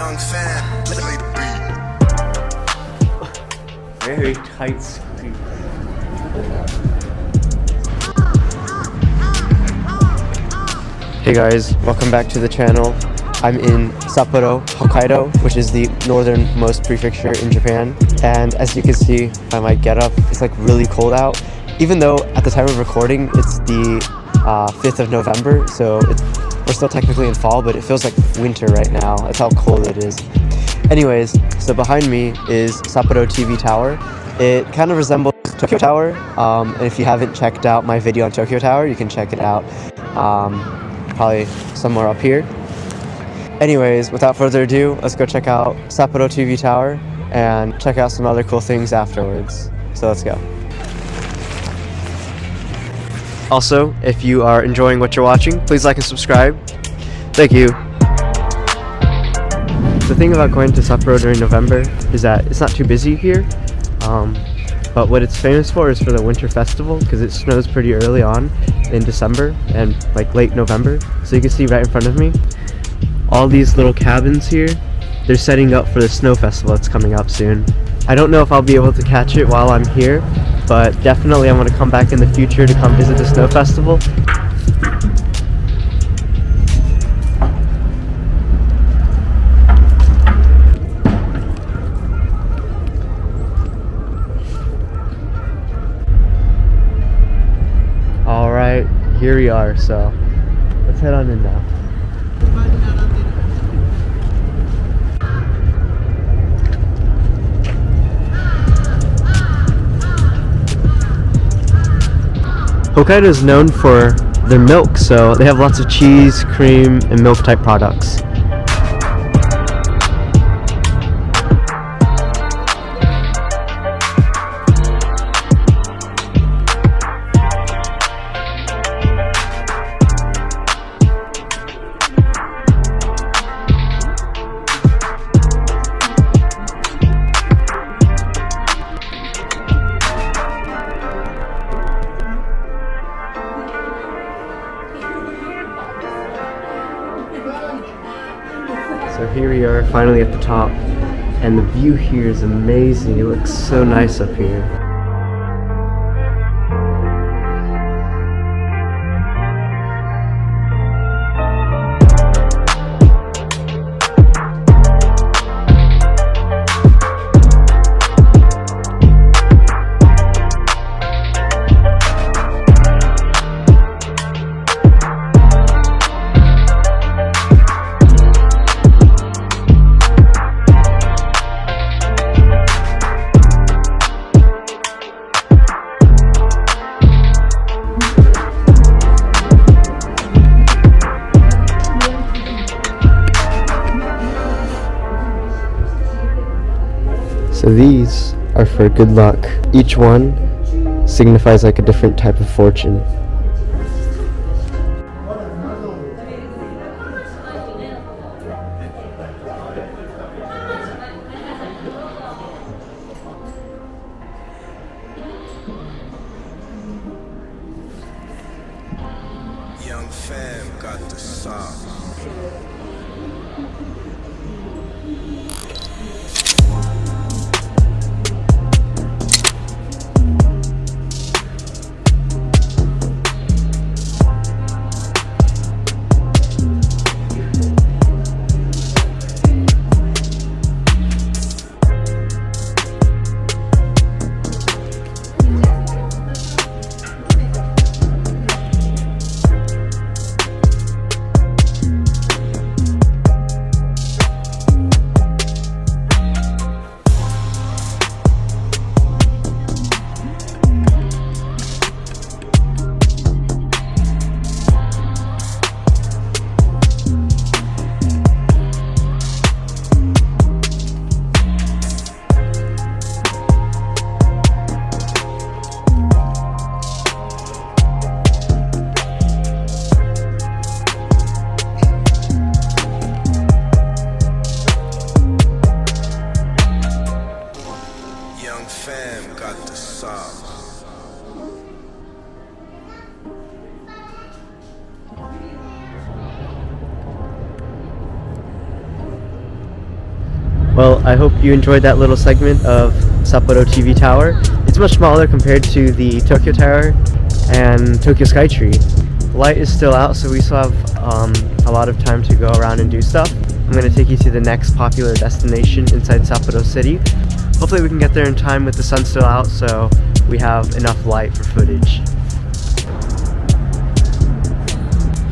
Young fan, play the beat. Very tight squeeze. Hey guys, welcome back to the channel. I'm in Sapporo, Hokkaido, which is the northernmost prefecture in Japan. And as you can see by my getup, it's like really cold out. Even though at the time of recording, it's the 5th of November, so we're still technically in fall, but it feels like winter right now. That's how cold it is. Anyways, so behind me is Sapporo TV Tower. It kind of resembles Tokyo Tower, and if you haven't checked out my video on Tokyo Tower, you can check it out probably somewhere up here. Anyways, without further ado, let's go check out Sapporo TV Tower and check out some other cool things afterwards. So let's go. Also, if you are enjoying what you're watching, please like and subscribe. Thank you. The thing about going to Sapporo during November is that it's not too busy here, but what it's famous for is for the winter festival, because it snows pretty early on in December and like late November. So you can see right in front of me, all these little cabins here, they're setting up for the snow festival that's coming up soon. I don't know if I'll be able to catch it while I'm here, but definitely I'm going to come back in the future to come visit the snow festival. Alright, here we are, so let's head on in now. Hokkaido is known for their milk, so they have lots of cheese, cream, and milk type products. So here we are, finally at the top, and the view here is amazing. It looks so nice up here. So these are for good luck. Each one signifies like a different type of fortune. Young fam got the sauce. Well, I hope you enjoyed that little segment of Sapporo TV Tower. It's much smaller compared to the Tokyo Tower and Tokyo Skytree. The light is still out, so we still have a lot of time to go around and do stuff. I'm going to take you to the next popular destination inside Sapporo City. Hopefully we can get there in time with the sun still out, so we have enough light for footage.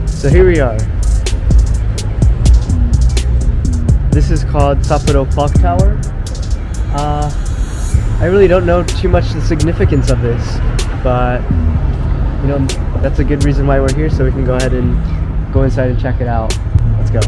So here we are. This is called Sapporo Clock Tower. I really don't know too much the significance of this, but you know, that's a good reason why we're here, so we can go ahead and go inside and check it out. Let's go.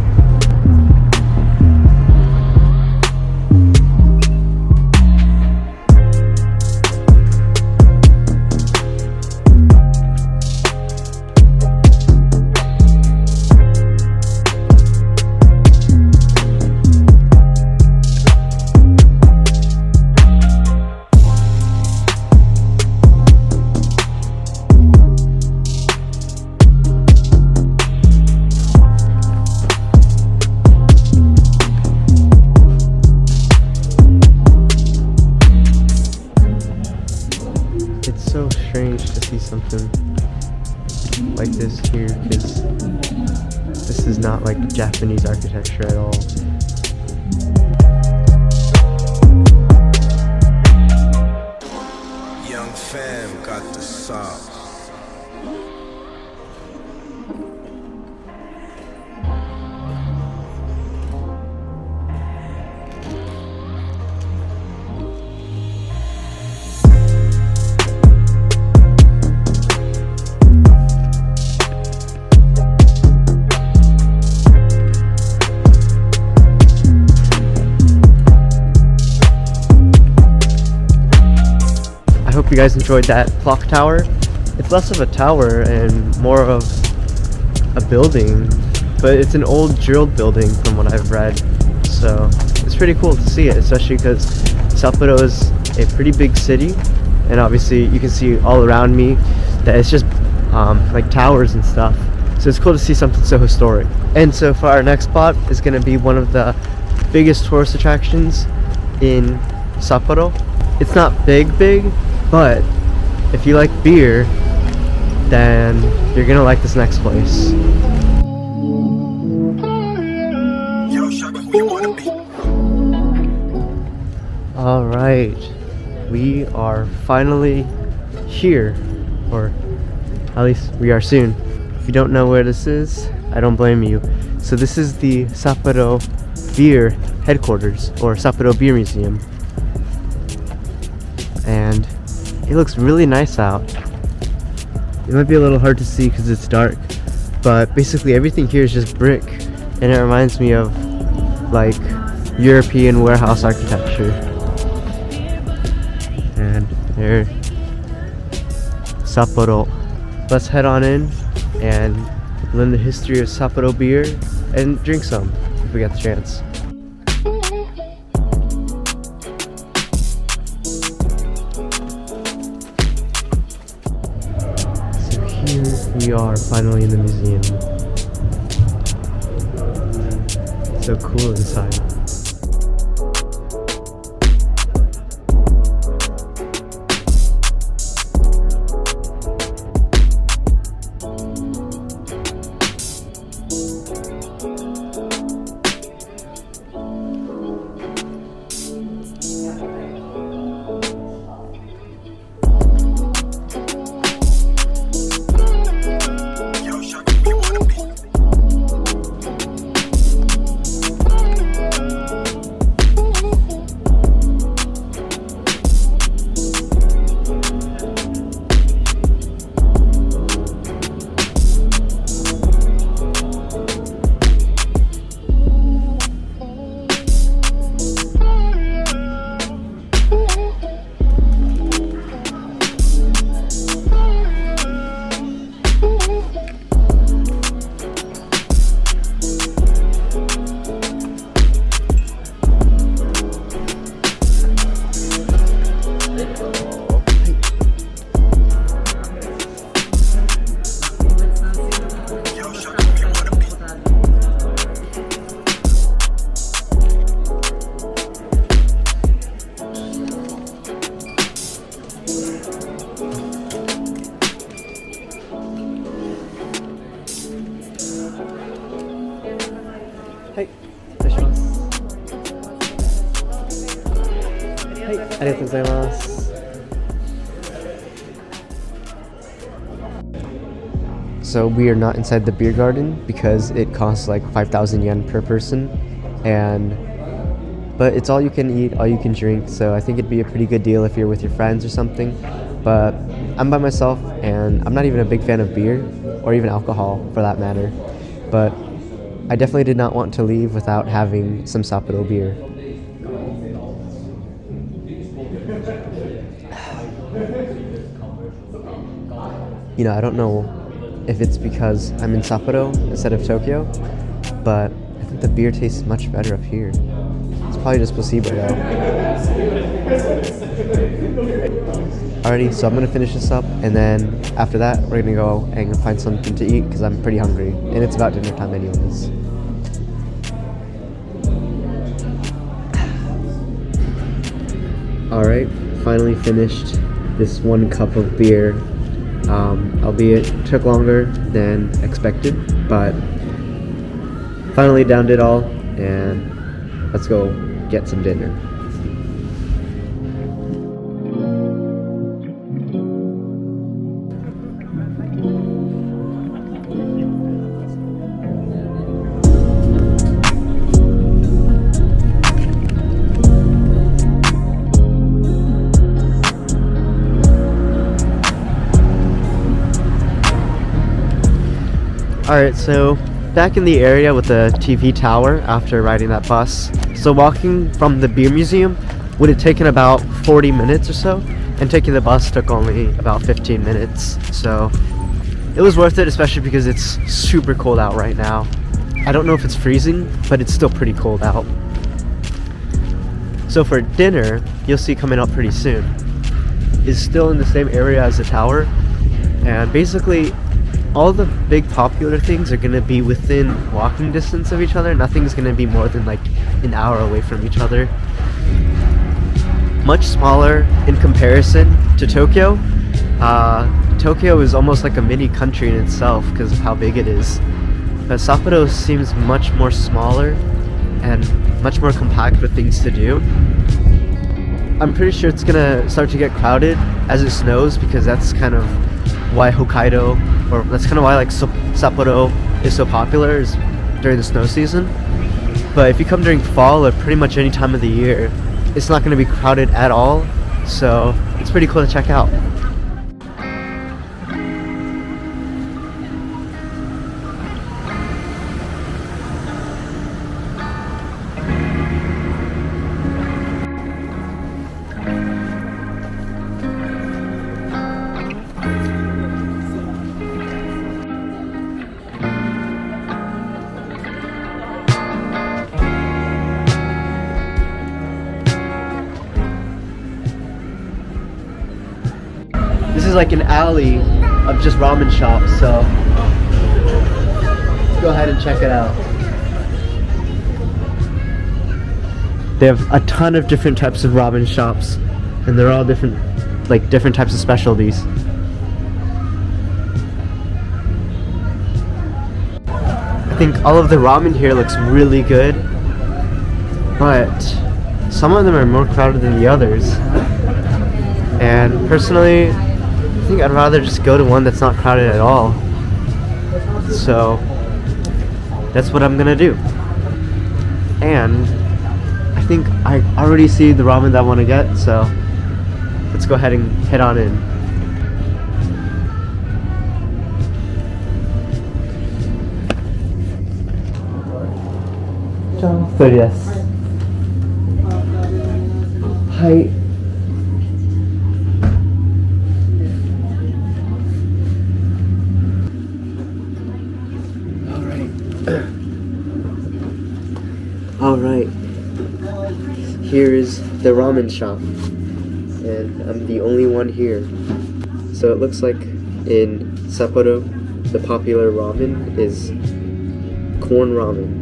It's so strange to see something like this here, because this is not like Japanese architecture at all. Young fam got the sauce. I hope you guys enjoyed that clock tower. It's less of a tower and more of a building, but it's an old drilled building from what I've read, so it's pretty cool to see it, especially because Sapporo is a pretty big city, and obviously you can see all around me that it's just like towers and stuff, so it's cool to see something so historic. And so for our next spot is going to be one of the biggest tourist attractions in Sapporo. It's not big, but if you like beer, then you're gonna like this next place. Alright, we are finally here, or at least we are soon. If you don't know where this is, I don't blame you. So this is the Sapporo Beer headquarters, or Sapporo Beer Museum. And it looks really nice out. It might be a little hard to see because it's dark, but basically everything here is just brick, and it reminds me of like European warehouse architecture. And there, Sapporo. Let's head on in and learn the history of Sapporo beer and drink some if we get the chance. We are finally in the museum. It's so cool inside. arigatou gozaimasu. So we are not inside the beer garden because it costs like 5,000 yen per person, but it's all you can eat, all you can drink, so I think it'd be a pretty good deal if you're with your friends or something. But I'm by myself and I'm not even a big fan of beer or even alcohol for that matter, but I definitely did not want to leave without having some Sapporo beer. You know, I don't know if it's because I'm in Sapporo instead of Tokyo, but I think the beer tastes much better up here. It's probably just placebo though. Alrighty, so I'm gonna finish this up, and then after that we're gonna go and find something to eat because I'm pretty hungry, and it's about dinner time anyways. Alright, finally finished this 1 cup of beer. Albeit it took longer than expected, but finally downed it all, and let's go get some dinner. Alright, so back in the area with the TV tower after riding that bus. So walking from the beer museum would have taken about 40 minutes or so, and taking the bus took only about 15 minutes. So it was worth it, especially because it's super cold out right now. I don't know if it's freezing, but it's still pretty cold out. So for dinner, you'll see coming up pretty soon, is still in the same area as the tower, and basically all the big popular things are going to be within walking distance of each other. Nothing's going to be more than like an hour away from each other. Much smaller in comparison to Tokyo. Tokyo is almost like a mini country in itself because of how big it is. But Sapporo seems much more smaller and much more compact with things to do. I'm pretty sure it's going to start to get crowded as it snows, because that's kind of why Hokkaido, or that's kind of why like Sapporo is so popular, is during the snow season. But if you come during fall or pretty much any time of the year, it's not going to be crowded at all, so it's pretty cool to check out. This is like an alley of just ramen shops, so go ahead and check it out. They have a ton of different types of ramen shops, and they're all different, like different types of specialties. I think all of the ramen here looks really good, but some of them are more crowded than the others. And personally, I think I'd rather just go to one that's not crowded at all. So that's what I'm gonna do. And I think I already see the ramen that I want to get, so let's go ahead and head on in. Hi. Alright, here is the ramen shop, and I'm the only one here. So it looks like in Sapporo, the popular ramen is corn ramen,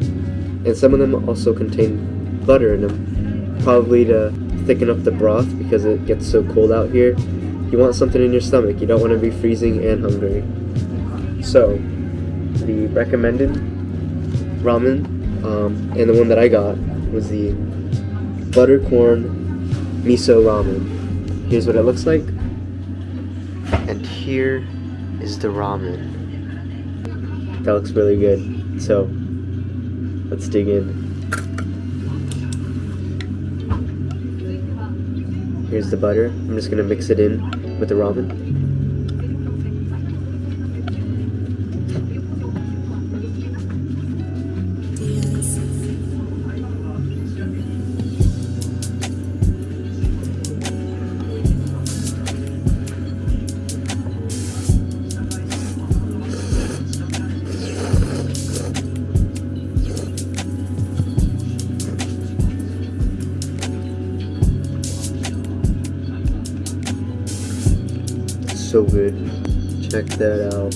and some of them also contain butter in them, probably to thicken up the broth because it gets so cold out here. You want something in your stomach, you don't want to be freezing and hungry. So, the recommended ramen, and the one that I got, was the butter corn miso ramen. Here's what it looks like. And here is the ramen. That looks really good. So let's dig in. Here's the butter. I'm just gonna mix it in with the ramen. So good. Check that out.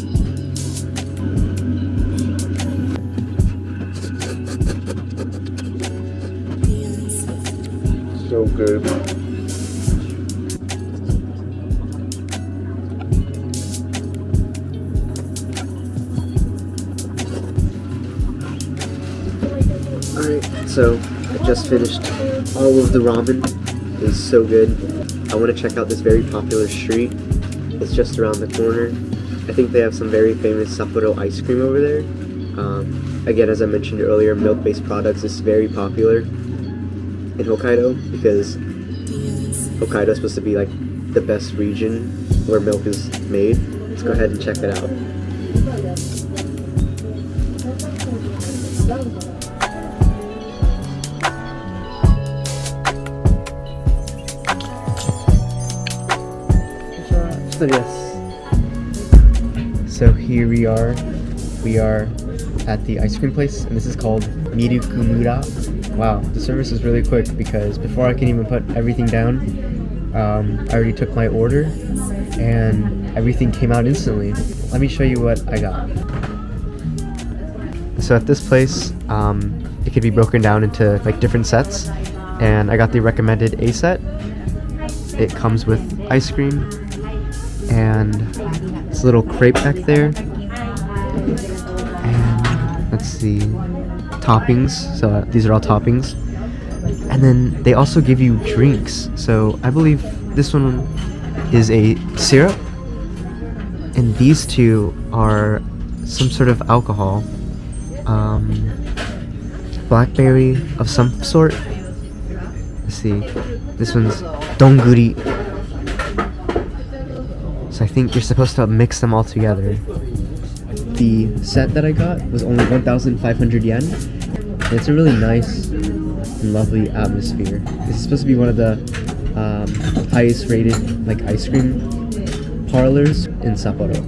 So good. Alright, so I just finished all of the ramen. It was so good. I want to check out this very popular street. It's just around the corner. I think they have some very famous Sapporo ice cream over there. Again, as I mentioned earlier, milk-based products is very popular in Hokkaido because Hokkaido is supposed to be like the best region where milk is made. Let's go ahead and check it out. So here we are at the ice cream place, and this is called Mirukumura. Wow, the service is really quick because before I can even put everything down, I already took my order and everything came out instantly. Let me show you what I got. So at this place, it could be broken down into like different sets, and I got the recommended A set. It comes with ice cream and this little crepe back there, and let's see, toppings. So these are all toppings, and then they also give you drinks. So I believe this one is a syrup, and these two are some sort of alcohol, blackberry of some sort. Let's see, this one's donguri. So I think you're supposed to mix them all together. The set that I got was only 1,500 yen. And it's a really nice and lovely atmosphere. This is supposed to be one of the highest rated like ice cream parlors in Sapporo.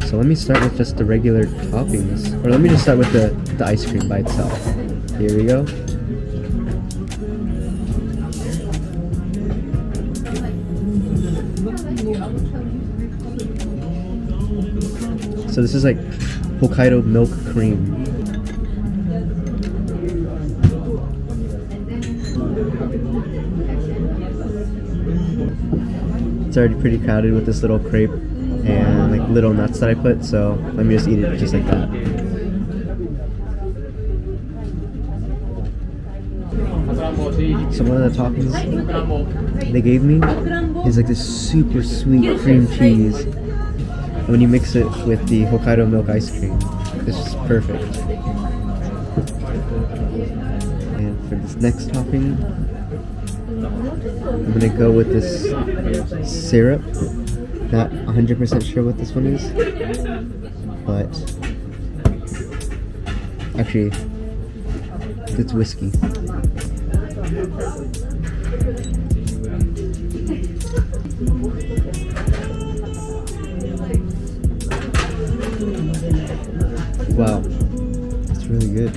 So let me start with just the regular toppings. Or let me just start with the ice cream by itself. Here we go. So this is like Hokkaido milk cream. It's already pretty crowded with this little crepe and like little nuts that I put, so let me just eat it just like that. So one of the toppings they gave me is like this super sweet cream cheese. And when you mix it with the Hokkaido milk ice cream, it's just perfect. And for this next topping, I'm gonna go with this syrup. Not 100% sure what this one is, but actually, it's whiskey. Wow, it's really good.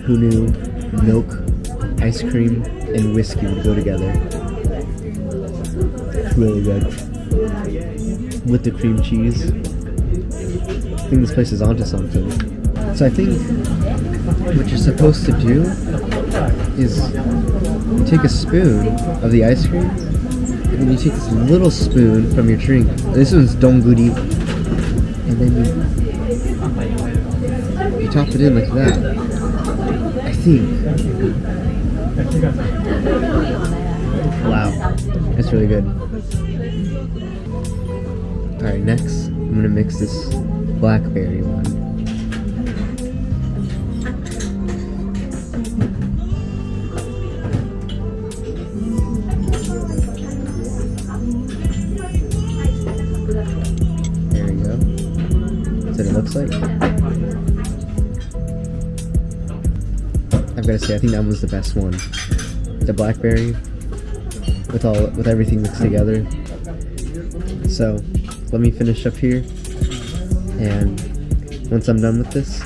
Who knew milk, ice cream, and whiskey would go together? It's really good. With the cream cheese. I think this place is onto something. So I think what you're supposed to do is you take a spoon of the ice cream, and then you take this little spoon from your drink. This one's donguri. And then you top it in like that. I think. Wow, it's really good. Alright, next I'm gonna mix this blackberry one. There we go. That's what it looks like. I've gotta say, I think that one's the best one. The blackberry with everything mixed together. So let me finish up here, and once I'm done with this,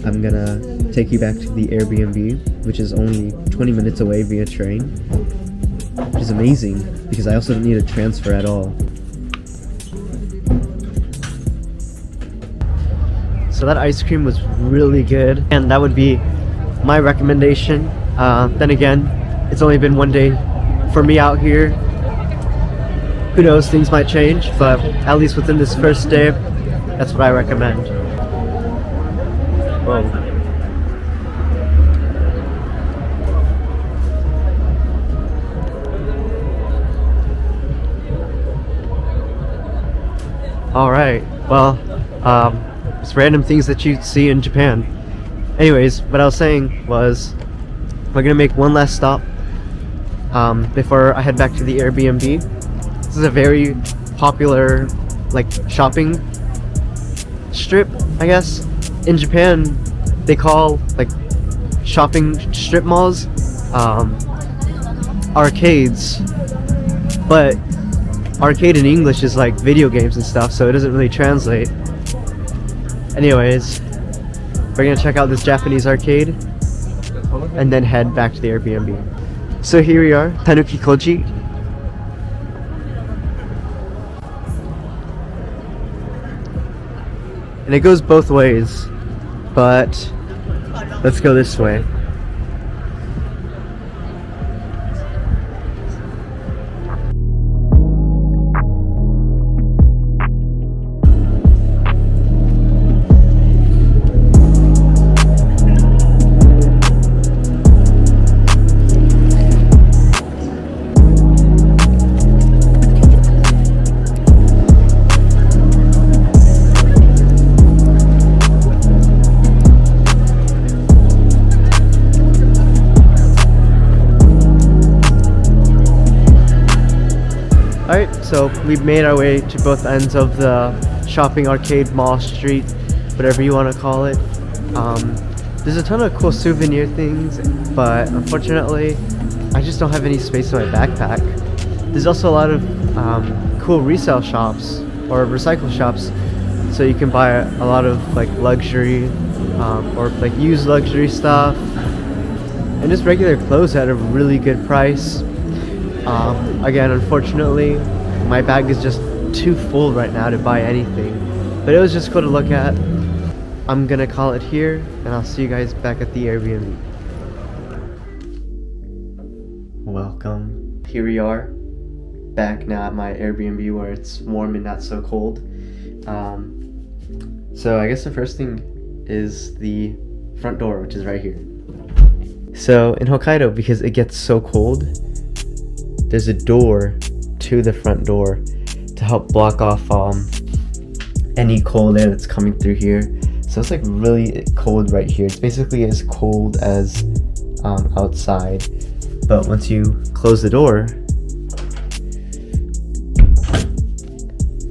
I'm gonna take you back to the Airbnb, which is only 20 minutes away via train, which is amazing because I also don't need a transfer at all. So that ice cream was really good, and that would be my recommendation. Then again, it's only been one day for me out here. Who knows, things might change, but at least within this first day, that's what I recommend. Whoa. Alright, well, it's random things that you see in Japan. Anyways, what I was saying was, we're gonna make one last stop before I head back to the Airbnb. This is a very popular, like, shopping strip, I guess. In Japan, they call, like, shopping strip malls arcades, but arcade in English is like video games and stuff, so it doesn't really translate. Anyways, we're gonna check out this Japanese arcade and then head back to the Airbnb. So here we are, Tanuki Koji. And it goes both ways, but let's go this way. Alright, so we've made our way to both ends of the shopping arcade mall street, whatever you want to call it. There's a ton of cool souvenir things, but unfortunately I just don't have any space in my backpack. There's also a lot of cool resale shops or recycle shops, so you can buy a lot of like luxury or like used luxury stuff and just regular clothes at a really good price. Again, unfortunately, my bag is just too full right now to buy anything, but it was just cool to look at. I'm gonna call it here, and I'll see you guys back at the Airbnb. Welcome. Here we are, back now at my Airbnb where it's warm and not so cold. So I guess the first thing is the front door, which is right here. So in Hokkaido, because it gets so cold, there's a door to the front door to help block off any cold air that's coming through here. So it's like really cold right here. It's basically as cold as outside, but once you close the door,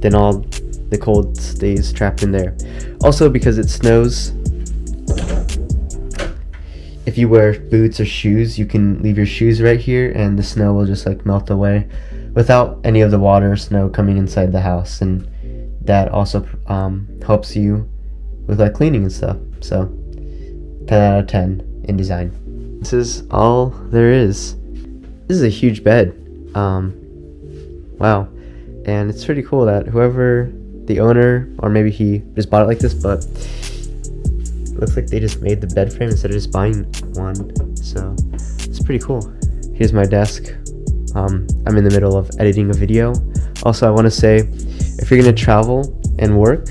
then all the cold stays trapped in there. Also, because it snows, if you wear boots or shoes, you can leave your shoes right here and the snow will just like melt away without any of the water or snow coming inside the house, and that also helps you with like cleaning and stuff. So 10 out of 10 in design. This is all there is. This is a huge bed. Wow. And it's pretty cool that whoever the owner, or maybe he just bought it like this, but looks like they just made the bed frame instead of just buying one. So it's pretty cool. Here's my desk. I'm in the middle of editing a video. Also, I want to say, if you're going to travel and work,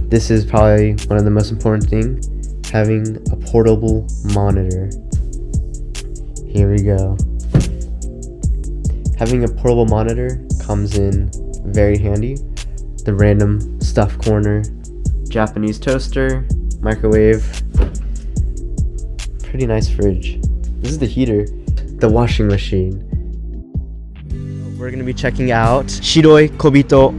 this is probably one of the most important things, having a portable monitor. Here we go. Having a portable monitor comes in very handy. The random stuff corner, Japanese toaster, microwave, pretty nice fridge. This is the heater, the washing machine. We're gonna be checking out Shiroi Kobito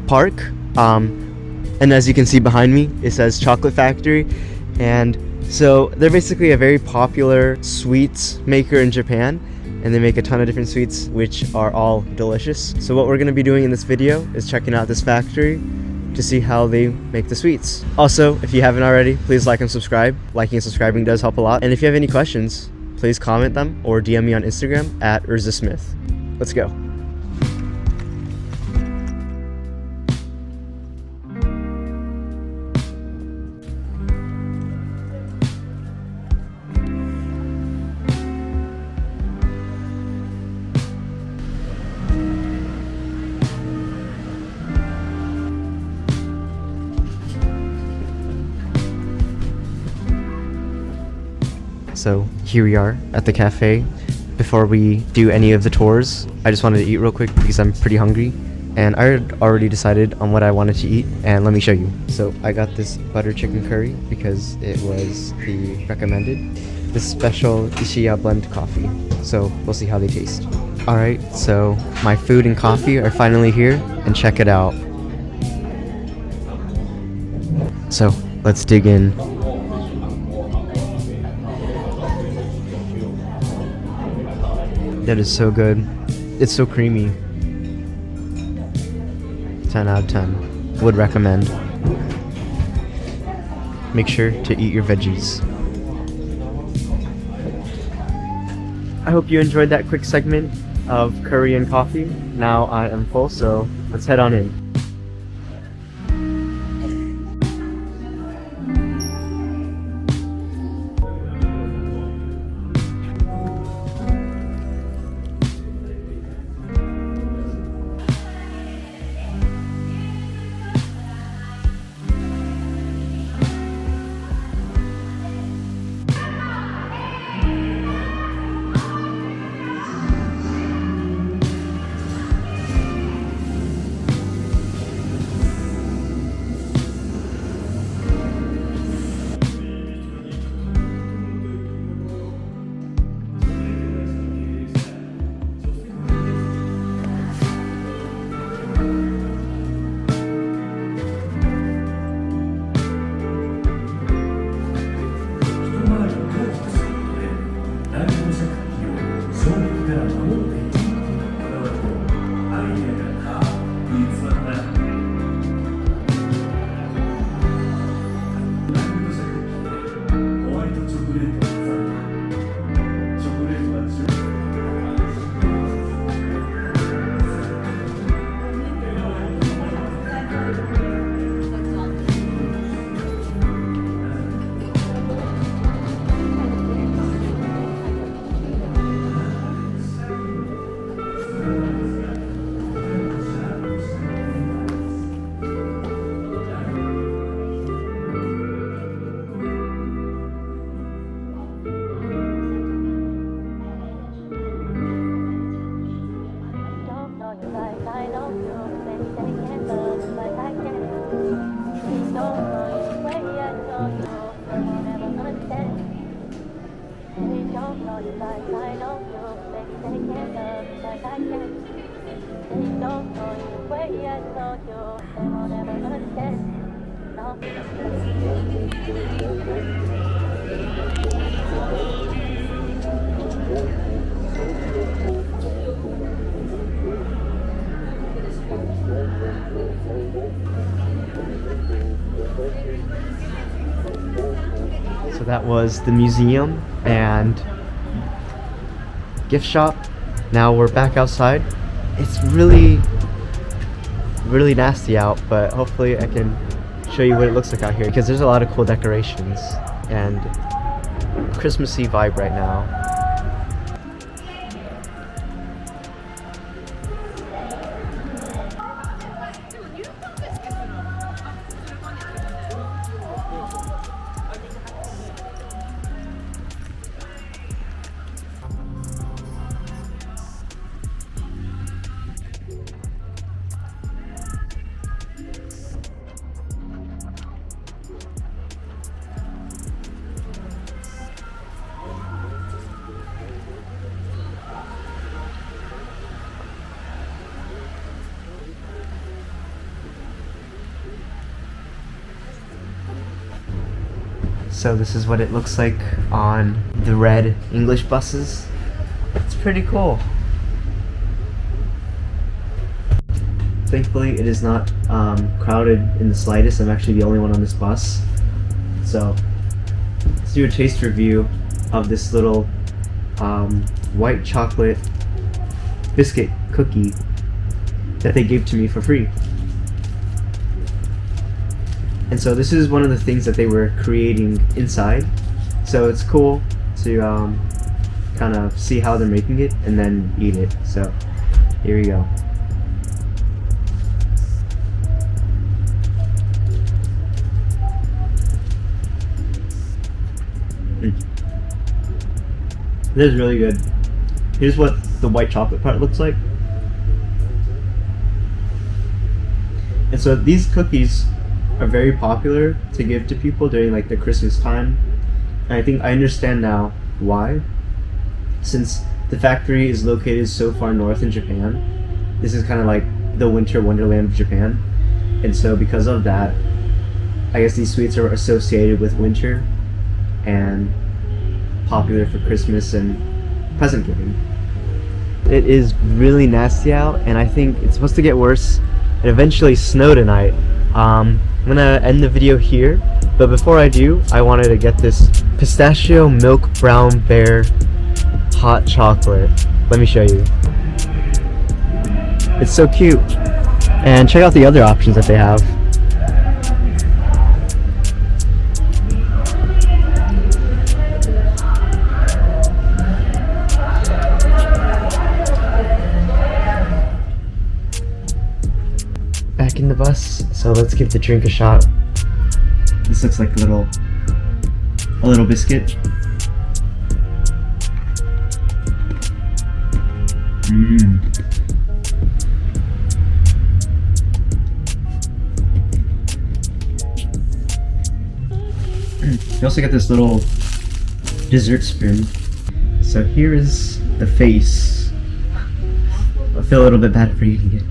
Park. And as you can see behind me, it says Chocolate Factory. And so they're basically a very popular sweets maker in Japan, and they make a ton of different sweets which are all delicious. So what we're going to be doing in this video is checking out this factory to see how they make the sweets. Also, if you haven't already, please like and subscribe. Liking and subscribing does help a lot. And if you have any questions, please comment them or DM me on Instagram at UrzaSmith. Let's go. So here we are at the cafe. Before we do any of the tours, I just wanted to eat real quick because I'm pretty hungry. And I had already decided on what I wanted to eat, and let me show you. So I got this butter chicken curry because it was the recommended. This special Ishiya blend coffee. So we'll see how they taste. Alright, so my food and coffee are finally here, and check it out. So let's dig in. That is so good. It's so creamy. 10 out of 10. Would recommend. Make sure to eat your veggies. I hope you enjoyed that quick segment of curry and coffee. Now I am full, so let's head on in. So that was the museum and gift shop. Now we're back outside. It's really nasty out, but hopefully I can show you what it looks like out here because there's a lot of cool decorations and Christmassy vibe right now. So this is what it looks like on the red English buses. It's pretty cool. Thankfully, it is not crowded in the slightest. I'm actually the only one on this bus. So let's do a taste review of this little white chocolate biscuit cookie that they gave to me for free. And so this is one of the things that they were creating inside. So it's cool to kind of see how they're making it and then eat it. So here we go. This is really good. Here's what the white chocolate part looks like. And so these cookies are very popular to give to people during like the Christmas time. And I think I understand now why. Since the factory is located so far north in Japan, this is kind of like the winter wonderland of Japan. And so because of that, I guess these sweets are associated with winter and popular for Christmas and present giving. It is really nasty out, and I think it's supposed to get worse and eventually snow tonight. I'm gonna end the video here, but before I do, I wanted to get this pistachio milk brown bear hot chocolate. Let me show you. It's so cute. And check out the other options that they have. Back in the bus, so let's give the drink a shot. This looks like a little biscuit. You also get this little dessert spoon. So here is the face. I feel a little bit bad for eating it.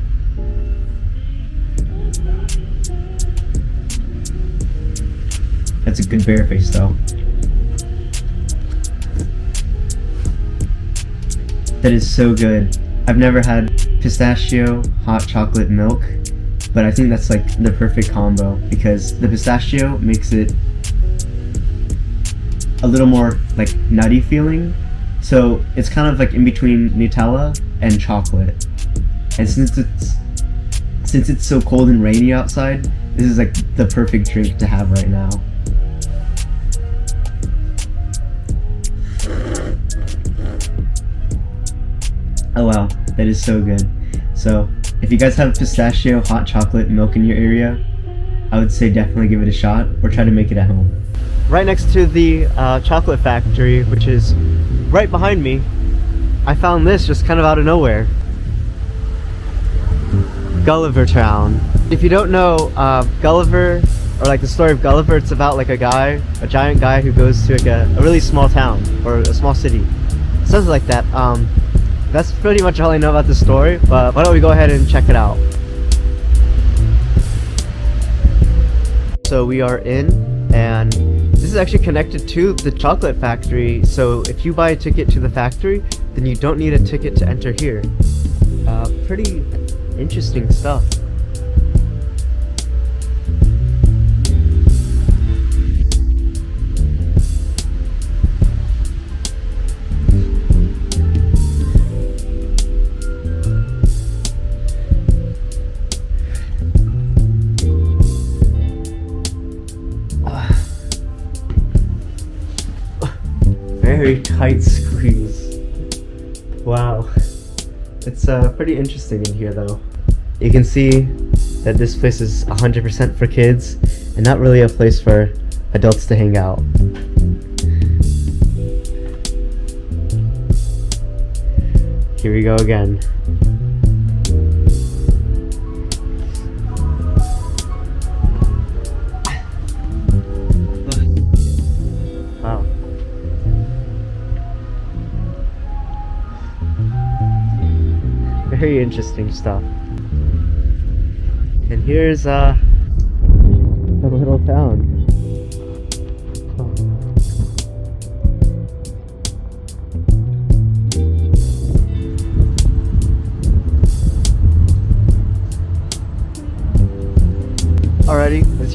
That's a good bear face though. That is so good. I've never had pistachio hot chocolate milk, but I think that's like the perfect combo because the pistachio makes it a little more like nutty feeling. So it's kind of like in between Nutella and chocolate. And since it's so cold and rainy outside, this is like the perfect drink to have right now. Oh wow, that is so good. So if you guys have pistachio hot chocolate milk in your area, I would say definitely give it a shot or try to make it at home. Right next to the chocolate factory, which is right behind me, I found this just kind of out of nowhere. Gulliver Town. If you don't know Gulliver, or like the story of Gulliver, it's about like a giant guy who goes to like a really small town or a small city. Something like that. That's pretty much all I know about the story, but why don't we go ahead and check it out. So we are in, and this is actually connected to the chocolate factory, so if you buy a ticket to the factory, then you don't need a ticket to enter here. Pretty interesting stuff. Very tight squeeze. Wow. It's pretty interesting in here though. You can see that this place is 100% for kids and not really a place for adults to hang out. Here we go again. Wow. Very interesting stuff. And here's a little town. Oh.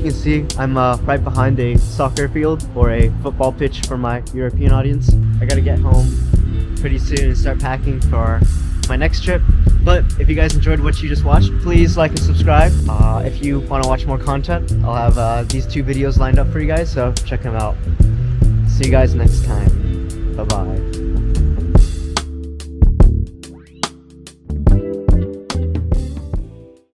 you can see, I'm right behind a soccer field or a football pitch for my European audience. I gotta get home pretty soon and start packing for my next trip. But if you guys enjoyed what you just watched, please like and subscribe. If you want to watch more content, I'll have these 2 videos lined up for you guys, so check them out. See you guys next time. Bye bye.